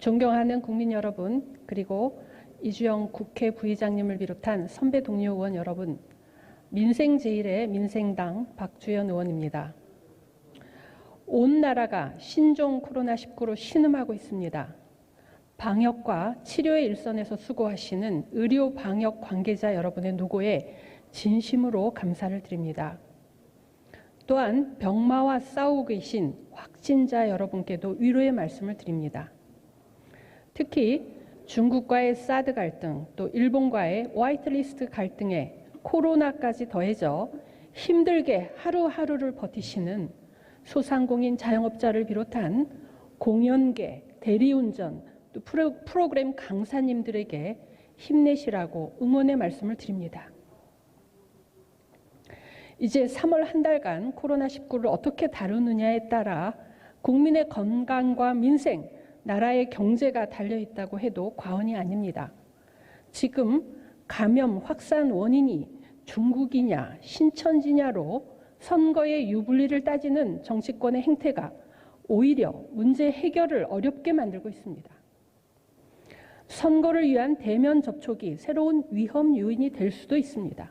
존경하는 국민 여러분, 그리고 이주영 국회 부의장님을 비롯한 선배 동료 의원 여러분, 민생제일의 민생당 박주연 의원입니다. 온 나라가 신종 코로나19로 신음하고 있습니다. 방역과 치료의 일선에서 수고하시는 의료 방역 관계자 여러분의 노고에 진심으로 감사를 드립니다. 또한 병마와 싸우고 계신 확진자 여러분께도 위로의 말씀을 드립니다. 특히 중국과의 사드 갈등, 또 일본과의 화이트리스트 갈등에 코로나까지 더해져 힘들게 하루하루를 버티시는 소상공인 자영업자를 비롯한 공연계, 대리운전, 또 프로그램 강사님들에게 힘내시라고 응원의 말씀을 드립니다. 이제 3월 한 달간 코로나19를 어떻게 다루느냐에 따라 국민의 건강과 민생, 나라의 경제가 달려있다고 해도 과언이 아닙니다. 지금 감염 확산 원인이 중국이냐 신천지냐로 선거의 유불리를 따지는 정치권의 행태가 오히려 문제 해결을 어렵게 만들고 있습니다. 선거를 위한 대면 접촉이 새로운 위험 요인이 될 수도 있습니다.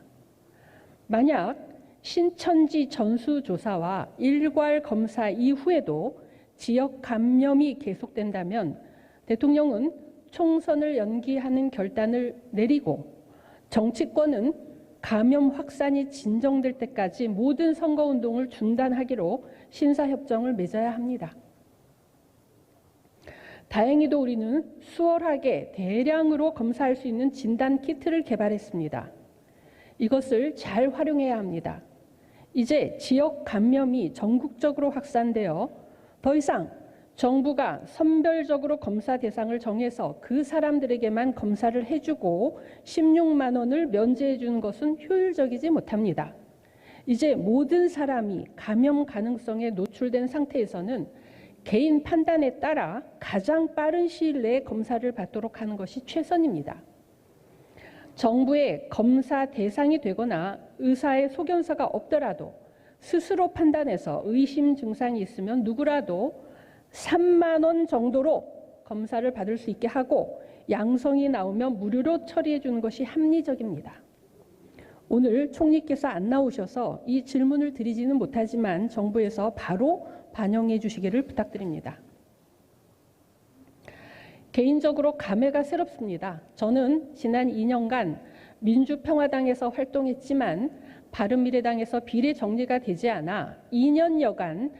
만약 신천지 전수조사와 일괄 검사 이후에도 지역 감염이 계속된다면 대통령은 총선을 연기하는 결단을 내리고 정치권은 감염 확산이 진정될 때까지 모든 선거운동을 중단하기로 신사협정을 맺어야 합니다. 다행히도 우리는 수월하게 대량으로 검사할 수 있는 진단 키트를 개발했습니다. 이것을 잘 활용해야 합니다. 이제 지역 감염이 전국적으로 확산되어 더 이상 정부가 선별적으로 검사 대상을 정해서 그 사람들에게만 검사를 해주고 16만 원을 면제해 주는 것은 효율적이지 못합니다. 이제 모든 사람이 감염 가능성에 노출된 상태에서는 개인 판단에 따라 가장 빠른 시일 내에 검사를 받도록 하는 것이 최선입니다. 정부의 검사 대상이 되거나 의사의 소견서가 없더라도 스스로 판단해서 의심 증상이 있으면 누구라도 3만 원 정도로 검사를 받을 수 있게 하고 양성이 나오면 무료로 처리해 주는 것이 합리적입니다. 오늘 총리께서 안 나오셔서 이 질문을 드리지는 못하지만 정부에서 바로 반영해 주시기를 부탁드립니다. 개인적으로 감회가 새롭습니다. 저는 지난 2년간 민주평화당에서 활동했지만 바른미래당에서 비례정리가 되지 않아 2년여간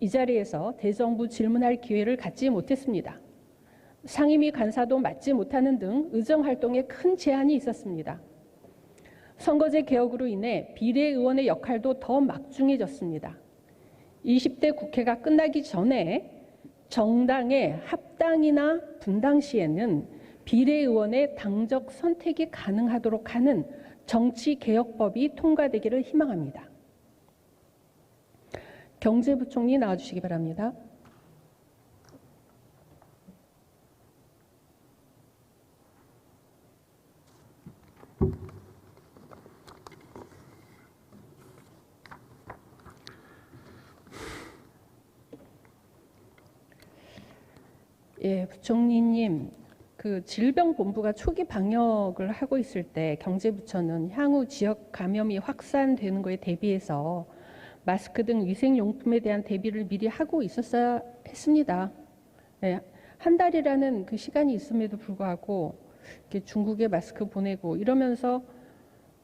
이 자리에서 대정부 질문할 기회를 갖지 못했습니다. 상임위 간사도 맡지 못하는 등 의정활동에 큰 제한이 있었습니다. 선거제 개혁으로 인해 비례의원의 역할도 더 막중해졌습니다. 20대 국회가 끝나기 전에 정당의 합당이나 분당 시에는 비례의원의 당적 선택이 가능하도록 하는 정치개혁법이 통과되기를 희망합니다. 경제부총리 나와주시기 바랍니다. 예, 부총리님, 그 질병본부가 초기 방역을 하고 있을 때 경제부처는 향후 지역 감염이 확산되는 것에 대비해서 마스크 등 위생용품에 대한 대비를 미리 하고 있었어야 했습니다. 네, 한 달이라는 그 시간이 있음에도 불구하고 이렇게 중국에 마스크 보내고 이러면서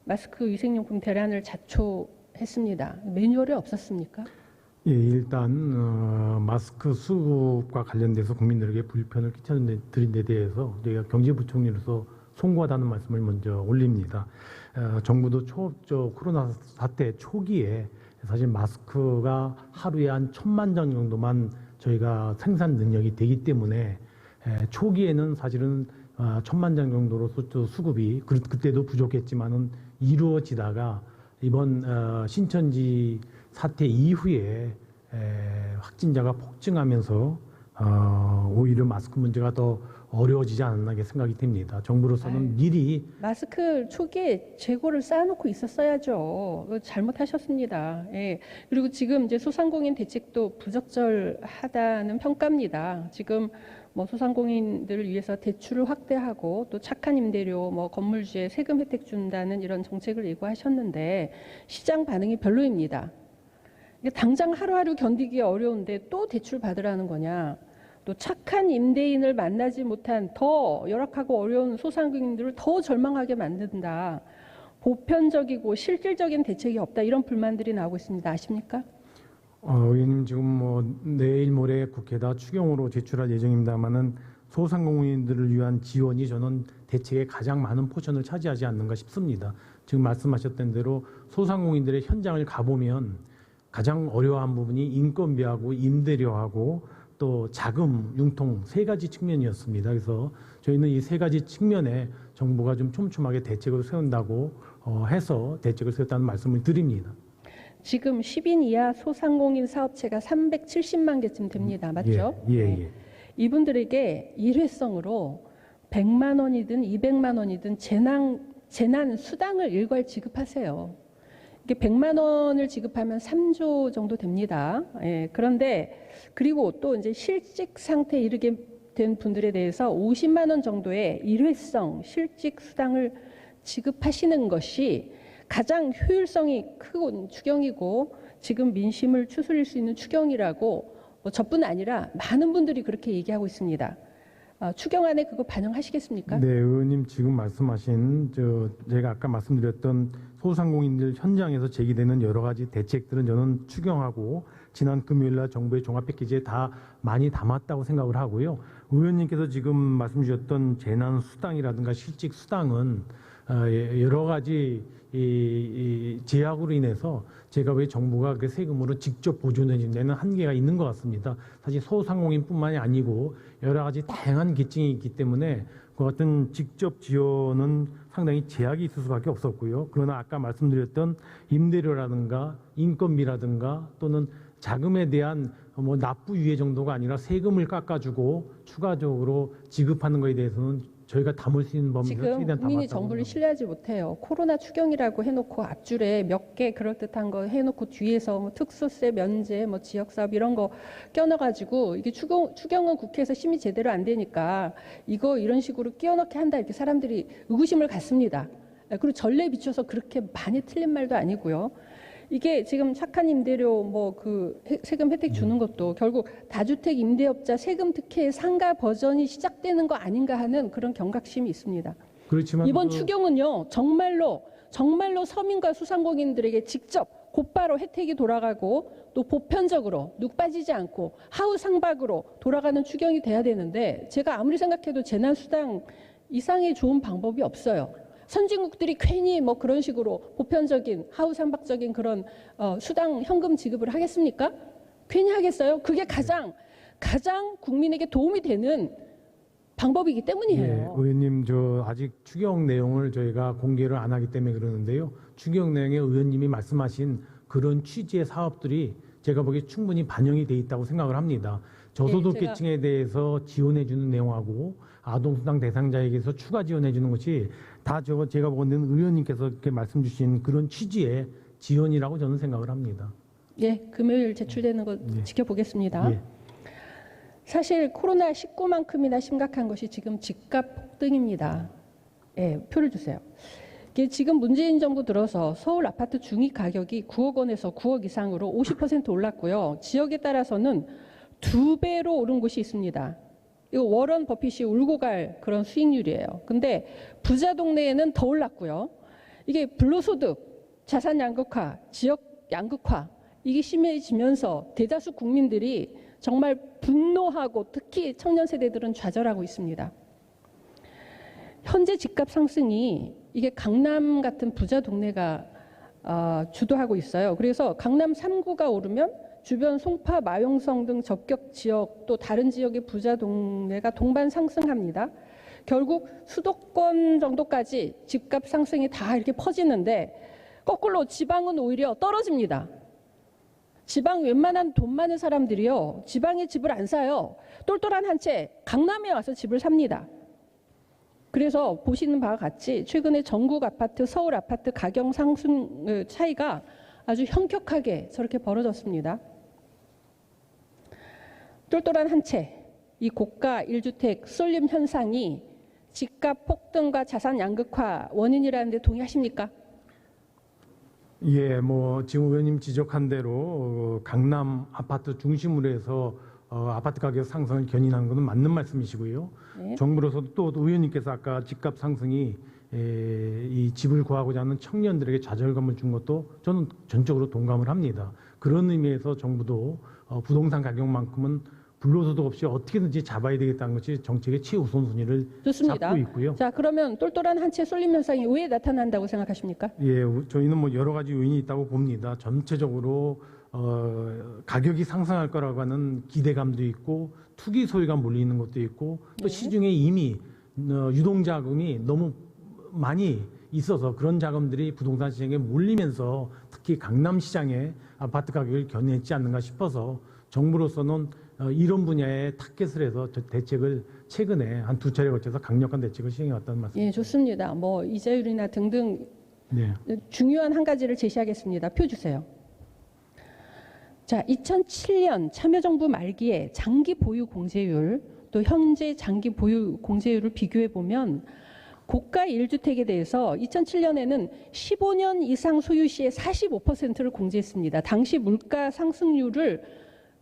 마스크 위생용품 대란을 자초했습니다. 매뉴얼이 없었습니까? 예, 일단 마스크 수급과 관련돼서 국민들에게 불편을 끼쳐드린 데 대해서 저희가 경제부총리로서 송구하다는 말씀을 먼저 올립니다. 정부도 코로나 사태 초기에 사실 마스크가 하루에 한 1,000만 장 정도만 저희가 생산 능력이 되기 때문에 초기에는 사실은 1,000만 장 정도로 수급이 그때도 부족했지만은 이루어지다가 이번 신천지 사태 이후에 확진자가 폭증하면서 오히려 마스크 문제가 더 어려워지지 않았나 생각이 됩니다. 정부로서는 미리 마스크 초기에 재고를 쌓아놓고 있었어야죠. 잘못하셨습니다. 예. 그리고 지금 이제 소상공인 대책도 부적절하다는 평가입니다. 지금 뭐 소상공인들을 위해서 대출을 확대하고 또 착한 임대료, 뭐 건물주에 세금 혜택 준다는 이런 정책을 예고하셨는데 시장 반응이 별로입니다. 당장 하루하루 견디기 어려운데 또 대출 받으라는 거냐? 또 착한 임대인을 만나지 못한 더 열악하고 어려운 소상공인들을 더 절망하게 만든다. 보편적이고 실질적인 대책이 없다. 이런 불만들이 나오고 있습니다. 아십니까? 의원님 지금 뭐 내일 모레 국회에다 추경으로 제출할 예정입니다만은 소상공인들을 위한 지원이 저는 대책의 가장 많은 포션을 차지하지 않는가 싶습니다. 지금 말씀하셨던 대로 소상공인들의 현장을 가보면 가장 어려워한 부분이 인건비하고 임대료하고 또 자금, 융통 세 가지 측면이었습니다. 그래서 저희는 이 세 가지 측면에 정부가 좀 촘촘하게 대책을 세운다고 해서 대책을 세웠다는 말씀을 드립니다. 지금 10인 이하 소상공인 사업체가 370만 개쯤 됩니다. 맞죠? 예. 이분들에게 일회성으로 100만 원이든 200만 원이든 재난 수당을 일괄 지급하세요. 이게 100만 원을 지급하면 3조 정도 됩니다. 그런데 그리고 또 이제 실직 상태에 이르게 된 분들에 대해서 50만 원 정도의 일회성 실직 수당을 지급하시는 것이 가장 효율성이 큰 추경이고 지금 민심을 추스릴 수 있는 추경이라고 저뿐 아니라 많은 분들이 그렇게 얘기하고 있습니다. 추경안에 그거 반영하시겠습니까? 네, 의원님 지금 말씀하신 제가 아까 말씀드렸던 소상공인들 현장에서 제기되는 여러 가지 대책들은 저는 추경하고 지난 금요일날 정부의 종합 패키지에 다 많이 담았다고 생각을 하고요. 의원님께서 지금 말씀 주셨던 재난 수당이라든가 실직 수당은 여러 가지 이 제약으로 인해서 제가 왜 정부가 그 세금으로 직접 보존해주는 데는 한계가 있는 것 같습니다. 사실 소상공인뿐만이 아니고 여러 가지 다양한 계층이 있기 때문에 그 같은 직접 지원은 상당히 제약이 있을 수밖에 없었고요. 그러나 아까 말씀드렸던 임대료라든가 인건비라든가 또는 자금에 대한 뭐 납부 유예 정도가 아니라 세금을 깎아주고 추가적으로 지급하는 것에 대해서는 저희가 담을 수 있는 범위에서 지금 최대한 국민이 담았다고 정부를 생각합니다. 신뢰하지 못해요. 코로나 추경이라고 해놓고 앞줄에 몇 개 그럴듯한 거 해놓고 뒤에서 뭐 특수세 면제, 뭐 지역사업 이런 거 껴넣어가지고 이게 추경은 국회에서 심의 제대로 안 되니까 이거 이런 식으로 끼워넣게 한다 이렇게 사람들이 의구심을 갖습니다. 그리고 전례에 비춰서 그렇게 많이 틀린 말도 아니고요. 이게 지금 착한 임대료 뭐 그 세금 혜택 주는 것도 결국 다주택 임대업자 세금 특혜 상가 버전이 시작되는 거 아닌가 하는 그런 경각심이 있습니다. 그렇지만 이번 추경은요 정말로 서민과 소상공인들에게 직접 곧바로 혜택이 돌아가고 또 보편적으로 눅 빠지지 않고 하우상박으로 돌아가는 추경이 돼야 되는데 제가 아무리 생각해도 재난수당 이상의 좋은 방법이 없어요. 선진국들이 괜히 뭐 그런 식으로 보편적인 하우상박적인 그런 수당 현금 지급을 하겠습니까? 괜히 하겠어요? 그게 가장 국민에게 도움이 되는 방법이기 때문이에요. 네, 의원님 아직 추경 내용을 저희가 공개를 안 하기 때문에 그러는데요. 추경 내용에 의원님이 말씀하신 그런 취지의 사업들이 제가 보기에 충분히 반영이 돼 있다고 생각을 합니다. 저소득계층에 대해서 지원해 주는 내용하고 아동수당 대상자에게서 추가 지원해 주는 것이 다 제가 보는 의원님께서 이렇게 말씀 주신 그런 취지의 지원이라고 저는 생각을 합니다. 예, 금요일 제출되는 거 지켜보겠습니다. 예. 사실 코로나19만큼이나 심각한 것이 지금 집값 폭등입니다. 예, 표를 주세요. 이게 지금 문재인 정부 들어서 서울 아파트 중위 가격이 9억 원에서 9억 이상으로 50% 올랐고요. 지역에 따라서는 2배로 오른 곳이 있습니다. 이거 워런 버핏이 울고 갈 그런 수익률이에요. 근데 부자 동네에는 더 올랐고요. 이게 불로소득, 자산 양극화, 지역 양극화 이게 심해지면서 대다수 국민들이 정말 분노하고 특히 청년 세대들은 좌절하고 있습니다. 현재 집값 상승이 이게 강남 같은 부자 동네가 주도하고 있어요. 그래서 강남 3구가 오르면 주변 송파, 마용성 등 접경 지역 또 다른 지역의 부자 동네가 동반 상승합니다. 결국 수도권 정도까지 집값 상승이 다 이렇게 퍼지는데 거꾸로 지방은 오히려 떨어집니다. 지방 웬만한 돈 많은 사람들이요. 지방에 집을 안 사요. 똘똘한 한 채 강남에 와서 집을 삽니다. 그래서 보시는 바와 같이 최근에 전국 아파트, 서울 아파트 가격 상승 차이가 아주 현격하게 저렇게 벌어졌습니다. 똘똘한 한 채, 이 고가 1주택 쏠림 현상이 집값 폭등과 자산 양극화 원인이라는데 동의하십니까? 예, 뭐 지금 의원님 지적한 대로 강남 아파트 중심으로 해서 아파트 가격 상승을 견인하는 것은 맞는 말씀이시고요. 네. 정부로서도 또 의원님께서 아까 집값 상승이 이 집을 구하고자 하는 청년들에게 좌절감을 준 것도 저는 전적으로 동감을 합니다. 그런 의미에서 정부도 부동산 가격만큼은 불로소득 없이 어떻게든지 잡아야 되겠다는 것이 정책의 최우선순위를 좋습니다. 잡고 있고요. 자, 그러면 똘똘한 한 채 쏠림 현상이 왜 나타난다고 생각하십니까? 예, 저희는 뭐 여러 가지 요인이 있다고 봅니다. 전체적으로 가격이 상승할 거라고 하는 기대감도 있고 투기 소유가 몰리는 것도 있고 또 네. 시중에 이미 유동 자금이 너무 많이 있어서 그런 자금들이 부동산 시장에 몰리면서 특히 강남 시장의 아파트 가격을 견인했지 않는가 싶어서 정부로서는 이런 분야에 타겟을 해서 대책을 최근에 한 2차례 거쳐서 강력한 대책을 시행해 왔다는 말씀. 예, 좋습니다. 뭐 이자율이나 등등 네. 중요한 한 가지를 제시하겠습니다. 표 주세요. 자, 2007년 참여정부 말기에 장기 보유 공제율 또 현재 장기 보유 공제율을 비교해 보면 고가 1주택에 대해서 2007년에는 15년 이상 소유 시에 45%를 공제했습니다. 당시 물가 상승률을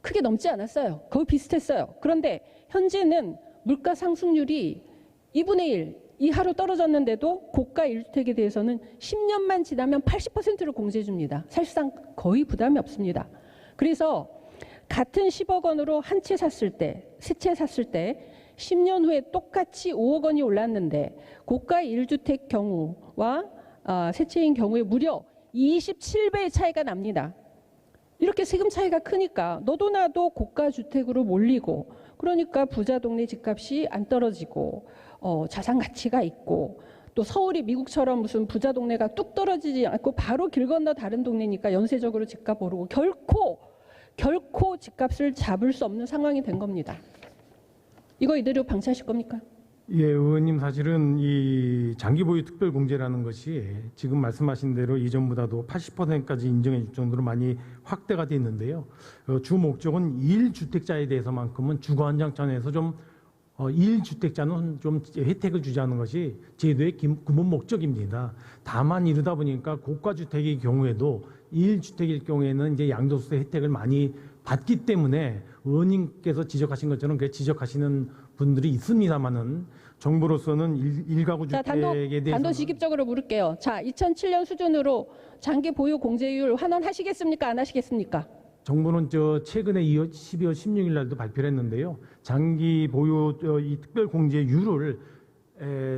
크게 넘지 않았어요. 거의 비슷했어요. 그런데 현재는 물가 상승률이 2분의 1 이하로 떨어졌는데도 고가 1주택에 대해서는 10년만 지나면 80%를 공제해 줍니다. 사실상 거의 부담이 없습니다. 그래서 같은 10억 원으로 한 채 샀을 때, 세 채 샀을 때 10년 후에 똑같이 5억 원이 올랐는데 고가 1주택 경우와 세 채인 경우에 무려 27배의 차이가 납니다. 이렇게 세금 차이가 크니까 너도 나도 고가 주택으로 몰리고 그러니까 부자 동네 집값이 안 떨어지고 자산 가치가 있고 또 서울이 미국처럼 무슨 부자 동네가 뚝 떨어지지 않고 바로 길 건너 다른 동네니까 연쇄적으로 집값 오르고 결코 집값을 잡을 수 없는 상황이 된 겁니다. 이거 이대로 방치하실 겁니까? 예, 의원님 사실은 이 장기 보유 특별 공제라는 것이 지금 말씀하신 대로 이전보다도 80%까지 인정해 줄 정도로 많이 확대가 돼 있는데요. 주 목적은 1주택자에 대해서만큼은 주거 안정 차원에서 좀 1주택자는 좀 혜택을 주자는 것이 제도의 근본 목적입니다. 다만 이러다 보니까 고가 주택의 경우에도 1주택일 경우에는 이제 양도소득 혜택을 많이 받기 때문에 의원님께서 지적하신 것처럼 그렇게 지적하시는 분들이 있습니다만은 정부로서는 일가구 자, 주택에 대해서 단도직입적으로 물을게요. 자, 2007년 수준으로 장기 보유 공제율 환원하시겠습니까? 안 하시겠습니까? 정부는 최근에 12월 16일 날도 발표를 했는데요. 장기 보유 이 특별 공제율을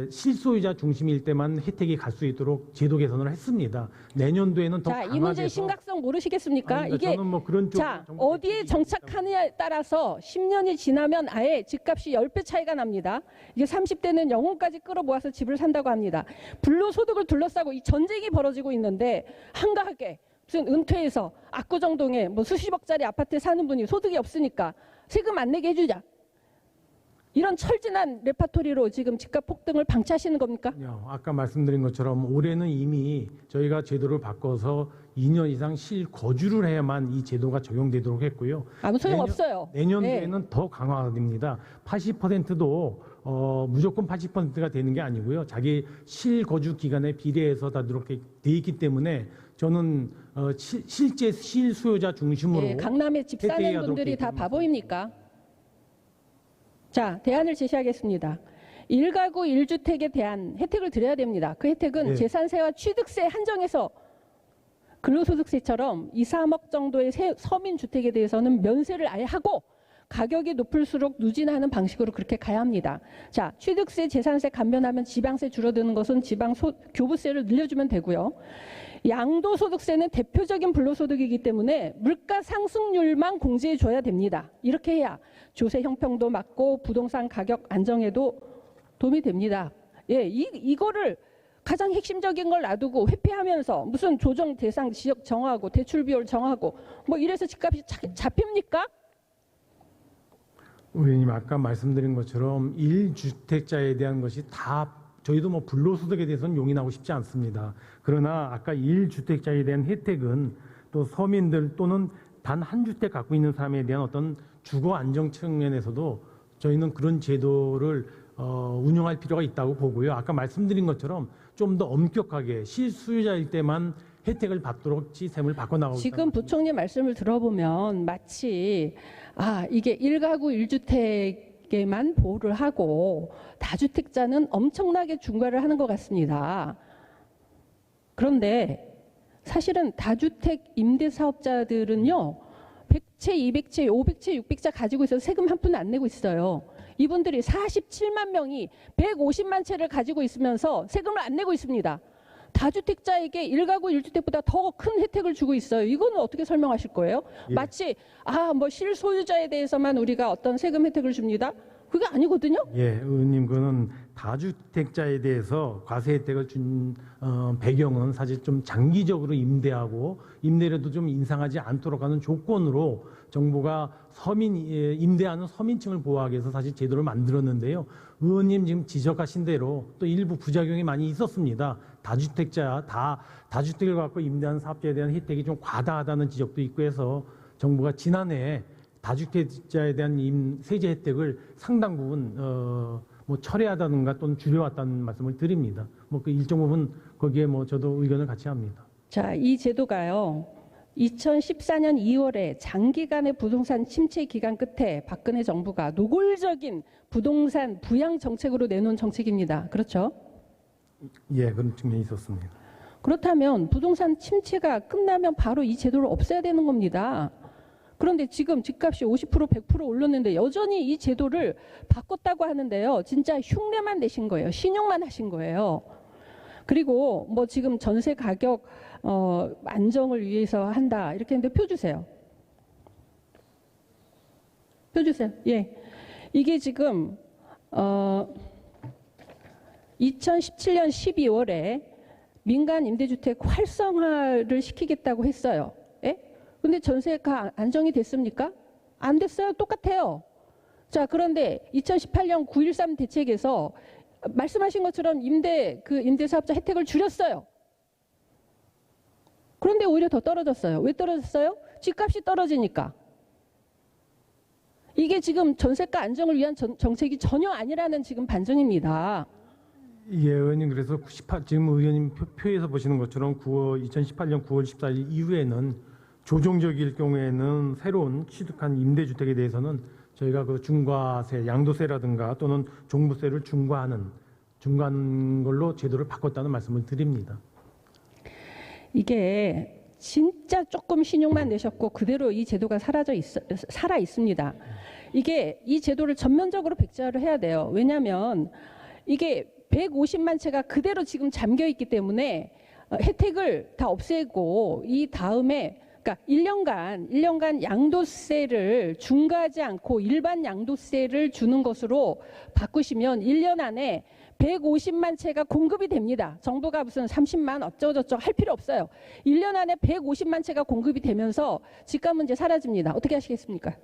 실소유자 중심일 때만 혜택이 갈 수 있도록 제도 개선을 했습니다. 내년도에는 더 자, 강화돼서 이 문제의 심각성 모르시겠습니까? 아닙니다. 이게 저는 뭐 그런 자, 정부 어디에 대책이 정착하느냐에 따라서 10년이 지나면 아예 집값이 10배 차이가 납니다. 이게 30대는 영혼까지 끌어모아서 집을 산다고 합니다. 불로소득을 둘러싸고 이 전쟁이 벌어지고 있는데 한가하게 무슨 은퇴해서 압구정동에 뭐 수십억짜리 아파트에 사는 분이 소득이 없으니까 세금 안 내게 해주자. 이런 철진한 레파토리로 지금 집값 폭등을 방치하시는 겁니까? 아까 말씀드린 것처럼 올해는 이미 저희가 제도를 바꿔서 2년 이상 실거주를 해야만 이 제도가 적용되도록 했고요. 아무 소용 없어요. 내년도에는 더 강화됩니다. 80%도 무조건 80%가 되는 게 아니고요. 자기 실거주 기간에 비례해서 다 그렇게 돼 있기 때문에 저는 실제 실수요자 중심으로 네, 강남에 집 사는 혜택하도록 분들이 돼 다 있다는 바보입니까? 자, 대안을 제시하겠습니다. 1가구 1주택에 대한 혜택을 드려야 됩니다. 그 혜택은 네. 재산세와 취득세 한정해서 근로소득세처럼 2, 3억 정도의 서민주택에 대해서는 면세를 아예 하고 가격이 높을수록 누진하는 방식으로 그렇게 가야 합니다. 자, 취득세, 재산세 감면하면 지방세 줄어드는 것은 교부세를 늘려주면 되고요. 양도소득세는 대표적인 불로소득이기 때문에 물가 상승률만 공제해줘야 됩니다. 이렇게 해야 조세 형평도 막고 부동산 가격 안정에도 도움이 됩니다. 예, 이거를 가장 핵심적인 걸 놔두고 회피하면서 무슨 조정 대상 지역 정하고 대출 비율 정하고 뭐 이래서 집값이 잡힙니까? 의원님 아까 말씀드린 것처럼 1주택자에 대한 것이 다 저희도 뭐 불로소득에 대해서는 용인하고 싶지 않습니다. 그러나 아까 1주택자에 대한 혜택은 또 서민들 또는 단 한 주택 갖고 있는 사람에 대한 어떤 주거 안정 측면에서도 저희는 그런 제도를 운영할 필요가 있다고 보고요. 아까 말씀드린 것처럼 좀 더 엄격하게 실수요자일 때만 혜택을 받도록 시스템을 바꿔나가고 지금 부총리 말씀을 들어보면 마치 이게 1가구 1주택에만 보호를 하고 다주택자는 엄청나게 중과를 하는 것 같습니다. 그런데 사실은 다주택 임대사업자들은요, 100채, 200채, 500채, 600채 가지고 있어서 세금 한 푼 안 내고 있어요. 이분들이 47만 명이 150만 채를 가지고 있으면서 세금을 안 내고 있습니다. 다주택자에게 1가구 1주택보다 더 큰 혜택을 주고 있어요. 이거는 어떻게 설명하실 거예요? 예. 마치 뭐 실소유자에 대해서만 우리가 어떤 세금 혜택을 줍니다. 그게 아니거든요. 예, 의원님, 그거는 다주택자에 대해서 과세 혜택을 준 배경은 사실 좀 장기적으로 임대하고 임대료도 좀 인상하지 않도록 하는 조건으로 정부가 임대하는 서민층을 보호하기 위해서 사실 제도를 만들었는데요. 의원님 지금 지적하신 대로 또 일부 부작용이 많이 있었습니다. 다주택을 갖고 임대하는 사업자에 대한 혜택이 좀 과다하다는 지적도 있고 해서 정부가 지난해 다주택자에 대한 세제 혜택을 상당 부분 철회하다든가 또는 줄여왔다는 말씀을 드립니다. 그 일정 부분 거기에 저도 의견을 같이 합니다. 자, 이 제도가요, 2014년 2월에 장기간의 부동산 침체 기간 끝에 박근혜 정부가 노골적인 부동산 부양 정책으로 내놓은 정책입니다. 그렇죠? 예, 그런 측면이 있었습니다. 그렇다면 부동산 침체가 끝나면 바로 이 제도를 없애야 되는 겁니다. 그런데 지금 집값이 50% 100% 올랐는데 여전히 이 제도를 바꿨다고 하는데요. 진짜 흉내만 내신 거예요. 신용만 하신 거예요. 그리고 지금 전세 가격 안정을 위해서 한다 이렇게 했는데 표 주세요. 표 주세요. 예, 이게 지금 2017년 12월에 민간 임대주택 활성화를 시키겠다고 했어요. 예? 근데 전세가 안정이 됐습니까? 안 됐어요. 똑같아요. 자, 그런데 2018년 9.13 대책에서 말씀하신 것처럼 임대사업자 혜택을 줄였어요. 그런데 오히려 더 떨어졌어요. 왜 떨어졌어요? 집값이 떨어지니까. 이게 지금 전세가 안정을 위한 정책이 전혀 아니라는 지금 반증입니다. 예, 의원님, 그래서 지금 의원님 표에서 보시는 것처럼 2018년 9월 14일 이후에는 조정적일 경우에는 새로운 취득한 임대주택에 대해서는 저희가 그 중과세, 양도세라든가 또는 종부세를 중과하는 걸로 제도를 바꿨다는 말씀을 드립니다. 이게 진짜 조금 신용만 내셨고 그대로 이 제도가 살아 있습니다. 이 제도를 전면적으로 백지화를 해야 돼요. 왜냐하면 이게 150만 채가 그대로 지금 잠겨 있기 때문에 혜택을 다 없애고 이 다음에 그러니까 1년간 양도세를 중과하지 않고 일반 양도세를 주는 것으로 바꾸시면 1년 안에 150만 채가 공급이 됩니다. 정부가 무슨 30만 어쩌고저쩌고 할 필요 없어요. 1년 안에 150만 채가 공급이 되면서 집값 문제 사라집니다. 어떻게 하시겠습니까?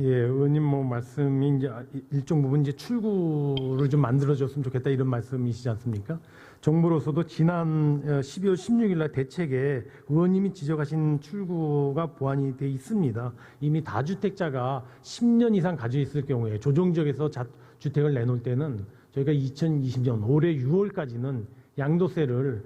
예, 의원님 말씀이 이제 일정 부분 이제 출구를 좀 만들어줬으면 좋겠다 이런 말씀이시지 않습니까? 정부로서도 지난 12월 16일 날 대책에 의원님이 지적하신 출구가 보완이 돼 있습니다. 이미 다주택자가 10년 이상 가지고 있을 경우에 조정지역에서 주택을 내놓을 때는 저희가 2020년 올해 6월까지는 양도세를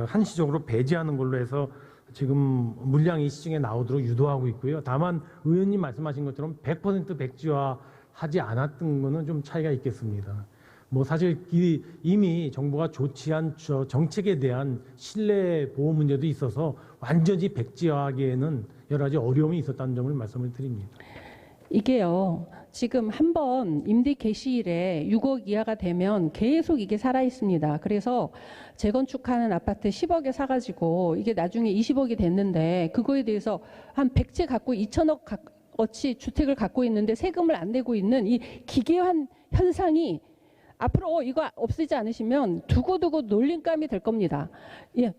한시적으로 배제하는 걸로 해서 지금 물량이 시중에 나오도록 유도하고 있고요. 다만 의원님 말씀하신 것처럼 100% 백지화하지 않았던 거는 좀 차이가 있겠습니다. 사실 이미 정부가 조치한 정책에 대한 신뢰 보호 문제도 있어서 완전히 백지화하기에는 여러 가지 어려움이 있었다는 점을 말씀을 드립니다. 이게요, 지금 한번 임대 개시일에 6억 이하가 되면 계속 이게 살아 있습니다. 그래서 재건축하는 아파트 10억에 사가지고 이게 나중에 20억이 됐는데 그거에 대해서 한 100채 갖고 2천억 어치 주택을 갖고 있는데 세금을 안 내고 있는 이 기괴한 현상이 앞으로 이거 없애지 않으시면 두고두고 놀림감이 될 겁니다. 예,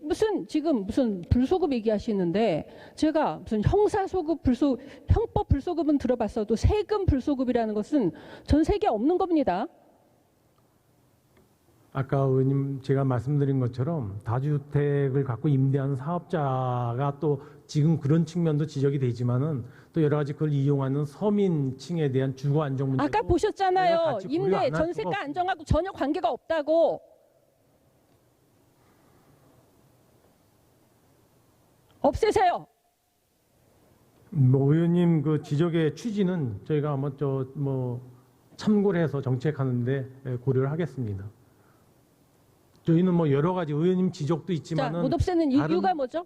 지금 무슨 불소급 얘기하시는데 제가 무슨 형법 불소급은 들어봤어도 세금 불소급이라는 것은 전 세계에 없는 겁니다. 아까 의원님 제가 말씀드린 것처럼 다주택을 갖고 임대하는 사업자가 또 지금 그런 측면도 지적이 되지만은 또 여러 가지 그걸 이용하는 서민층에 대한 주거 안정 문제도 아까 보셨잖아요. 같이 고려 안 임대 할 수가 전세가 없습니다. 안정하고 전혀 관계가 없다고. 없애세요. 의원님 그 지적의 취지는 저희가 한번 참고를 해서 정책하는데 고려를 하겠습니다. 저희는 뭐 여러 가지 의원님 지적도 자, 있지만은 못 없애는 다른 이유가 뭐죠?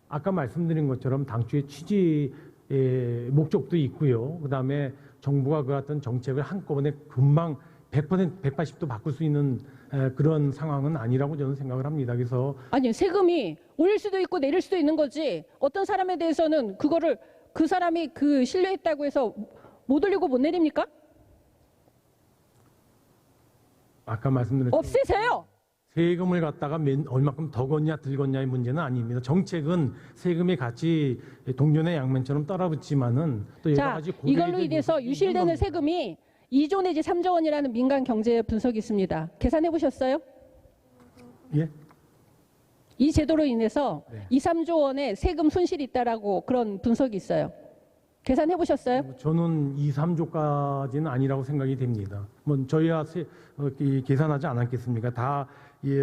아까 말씀드린 것처럼 당초의 취지의 목적도 있고요. 그다음에 정부가 그 어떤 정책을 한꺼번에 금방 100%, 180도 바꿀 수 있는 그런 상황은 아니라고 저는 생각을 합니다. 그래서 아니, 세금이 올릴 수도 있고 내릴 수도 있는 거지. 어떤 사람에 대해서는 그거를 그 사람이 그 신뢰했다고 해서 못 올리고 못 내립니까? 아까 말씀드린 없애세요. 세금을 갖다가 얼마큼 더 걷냐 덜 걷냐의 문제는 아닙니다. 정책은 세금의 같이 동전의 양면처럼 따라붙지만은 또 여러 자, 가지 이걸로 고려해야 인해서 될 유실되는 겁니다. 세금이 2조 내지 3조 원이라는 민간 경제 분석이 있습니다. 계산해 보셨어요? 예? 이 제도로 인해서 네. 2, 3조 원의 세금 손실이 있다라고 그런 분석이 있어요. 계산해 보셨어요? 저는 2, 3조까지는 아니라고 생각이 됩니다. 뭐 저희야 계산하지 않았겠습니까? 다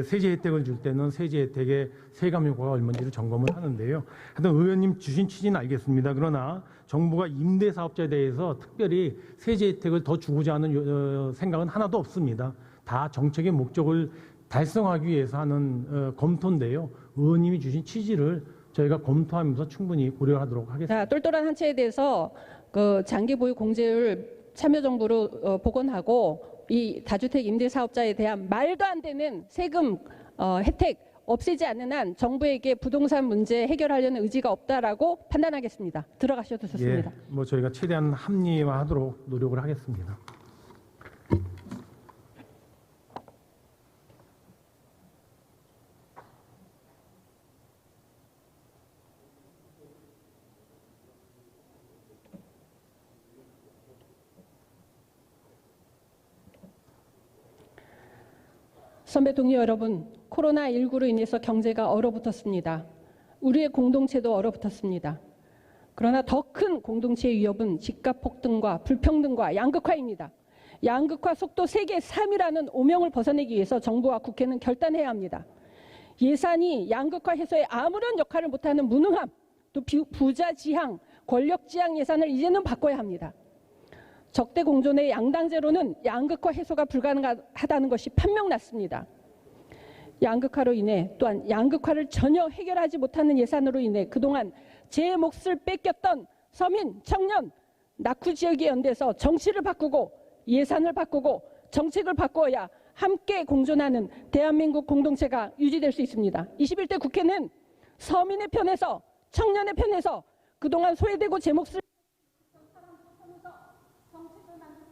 세제 혜택을 줄 때는 세제 혜택의 세감 효과가 얼마인지를 점검을 하는데요. 하여튼 의원님 주신 취지는 알겠습니다. 그러나 정부가 임대 사업자에 대해서 특별히 세제 혜택을 더 주고자 하는 생각은 하나도 없습니다. 다 정책의 목적을 달성하기 위해서 하는 검토인데요. 의원님이 주신 취지를 저희가 검토하면서 충분히 고려하도록 하겠습니다. 자, 똘똘한 한 채에 대해서 그 장기 보유 공제율 참여정부로 복원하고 이 다주택 임대 사업자에 대한 말도 안 되는 세금 혜택 없애지 않는 한 정부에게 부동산 문제 해결하려는 의지가 없다라고 판단하겠습니다. 들어가셔도 좋습니다. 예, 뭐 저희가 최대한 합리화하도록 노력을 하겠습니다. 선배 동료 여러분, 코로나19로 인해서 경제가 얼어붙었습니다. 우리의 공동체도 얼어붙었습니다. 그러나 더 큰 공동체의 위협은 집값 폭등과 불평등과 양극화입니다. 양극화 속도 세계 3위라는 오명을 벗어내기 위해서 정부와 국회는 결단해야 합니다. 예산이 양극화 해소에 아무런 역할을 못하는 무능함, 또 부자 지향, 권력 지향 예산을 이제는 바꿔야 합니다. 적대 공존의 양당제로는 양극화 해소가 불가능하다는 것이 판명났습니다. 양극화로 인해 또한 양극화를 전혀 해결하지 못하는 예산으로 인해 그동안 제 몫을 뺏겼던 서민, 청년, 낙후 지역에 연대해서 정치를 바꾸고 예산을 바꾸고 정책을 바꾸어야 함께 공존하는 대한민국 공동체가 유지될 수 있습니다. 21대 국회는 서민의 편에서 청년의 편에서 그동안 소외되고 제 몫을 정책을 만들